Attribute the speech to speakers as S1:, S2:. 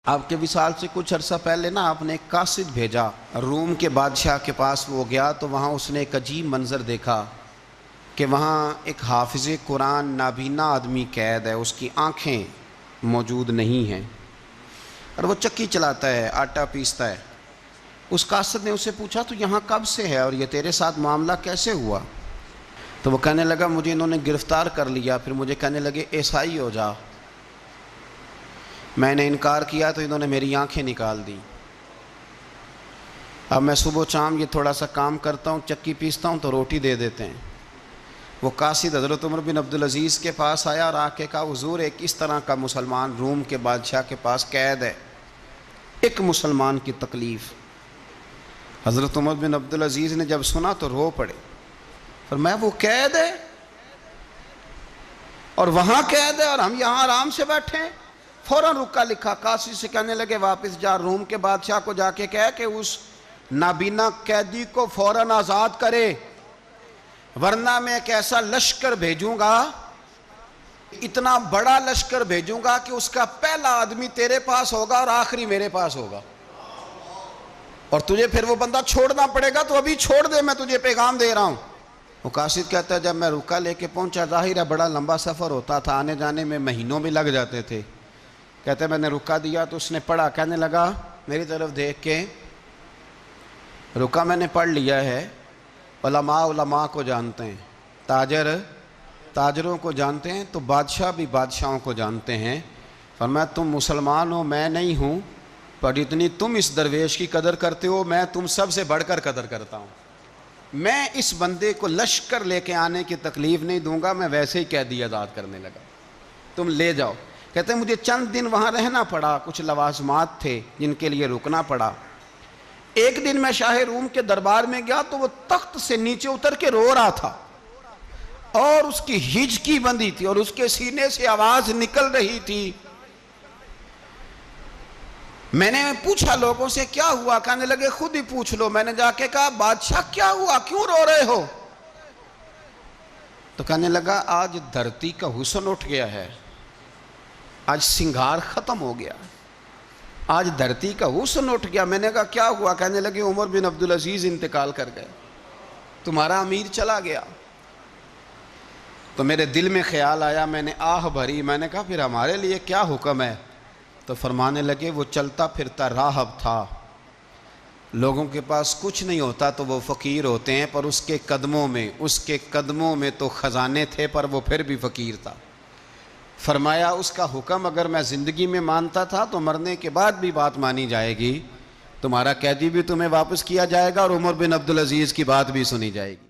S1: آپ کے وصال سے کچھ عرصہ پہلے نا آپ نے ایک قاصد بھیجا روم کے بادشاہ کے پاس، وہ گیا تو وہاں اس نے ایک عجیب منظر دیکھا کہ وہاں ایک حافظ قرآن نابینا آدمی قید ہے، اس کی آنکھیں موجود نہیں ہیں اور وہ چکی چلاتا ہے، آٹا پیستا ہے۔ اس قاصد نے اسے پوچھا تو یہاں کب سے ہے اور یہ تیرے ساتھ معاملہ کیسے ہوا؟ تو وہ کہنے لگا مجھے انہوں نے گرفتار کر لیا، پھر مجھے کہنے لگے عیسائی ہو جا، میں نے انکار کیا تو انہوں نے میری آنکھیں نکال دی۔ اب میں صبح و شام یہ تھوڑا سا کام کرتا ہوں، چکی پیستا ہوں تو روٹی دے دیتے ہیں۔ وہ قاصد حضرت عمر بن عبدالعزیز کے پاس آیا اور آ کے کہا حضور ایک اس طرح کا مسلمان روم کے بادشاہ کے پاس قید ہے، ایک مسلمان کی تکلیف۔ حضرت عمر بن عبدالعزیز نے جب سنا تو رو پڑے، فرمایا وہ قید ہے اور وہاں قید ہے اور ہم یہاں آرام سے بیٹھے ہیں۔ فوراً رکا لکھا، قاصد سے کہنے لگے واپس جا، روم کے بادشاہ کو جا کے کہہ کہ اس نابینا قیدی کو فوراً آزاد کرے، ورنہ میں ایک ایسا لشکر بھیجوں گا، اتنا بڑا لشکر بھیجوں گا کہ اس کا پہلا آدمی تیرے پاس ہوگا اور آخری میرے پاس ہوگا، اور تجھے پھر وہ بندہ چھوڑنا پڑے گا، تو ابھی چھوڑ دے، میں تجھے پیغام دے رہا ہوں۔ وہ قاصد کہتا ہے جب میں رکا لے کے پہنچا، ظاہر ہے بڑا لمبا سفر ہوتا تھا، آنے جانے میں مہینوں بھی لگ جاتے تھے۔ کہتے ہیں میں نے رکا دیا تو اس نے پڑھا، کہنے لگا میری طرف دیکھ کے رکا میں نے پڑھ لیا ہے، علماء کو جانتے ہیں، تاجر تاجروں کو جانتے ہیں، تو بادشاہ بھی بادشاہوں کو جانتے ہیں۔ فرمایا تم مسلمان ہو، میں نہیں ہوں، پر اتنی تم اس درویش کی قدر کرتے ہو، میں تم سب سے بڑھ کر قدر کرتا ہوں۔ میں اس بندے کو لشکر لے کے آنے کی تکلیف نہیں دوں گا، میں ویسے ہی قیدی آزاد کرنے لگا، تم لے جاؤ۔ کہتے ہیں مجھے چند دن وہاں رہنا پڑا، کچھ لوازمات تھے جن کے لیے رکنا پڑا۔ ایک دن میں شاہ روم کے دربار میں گیا تو وہ تخت سے نیچے اتر کے رو رہا تھا اور اس کی ہچکی بندھی تھی اور اس کے سینے سے آواز نکل رہی تھی۔ میں نے پوچھا لوگوں سے کیا ہوا؟ کہنے لگے خود ہی پوچھ لو۔ میں نے جا کے کہا بادشاہ کیا ہوا، کیوں رو رہے ہو؟ تو کہنے لگا آج دھرتی کا حسن اٹھ گیا ہے، آج سنگھار ختم ہو گیا، آج دھرتی کا حسن اٹھ گیا۔ میں نے کہا کیا ہوا؟ کہنے لگے عمر بن عبدالعزیز انتقال کر گئے، تمہارا امیر چلا گیا۔ تو میرے دل میں خیال آیا، میں نے آہ بھری، میں نے کہا پھر ہمارے لیے کیا حکم ہے؟ تو فرمانے لگے وہ چلتا پھرتا راہب تھا، لوگوں کے پاس کچھ نہیں ہوتا تو وہ فقیر ہوتے ہیں، پر اس کے قدموں میں تو خزانے تھے، پر وہ پھر بھی فقیر تھا۔ فرمایا اس کا حکم اگر میں زندگی میں مانتا تھا تو مرنے کے بعد بھی بات مانی جائے گی، تمہارا قیدی بھی تمہیں واپس کیا جائے گا اور عمر بن عبدالعزیز کی بات بھی سنی جائے گی۔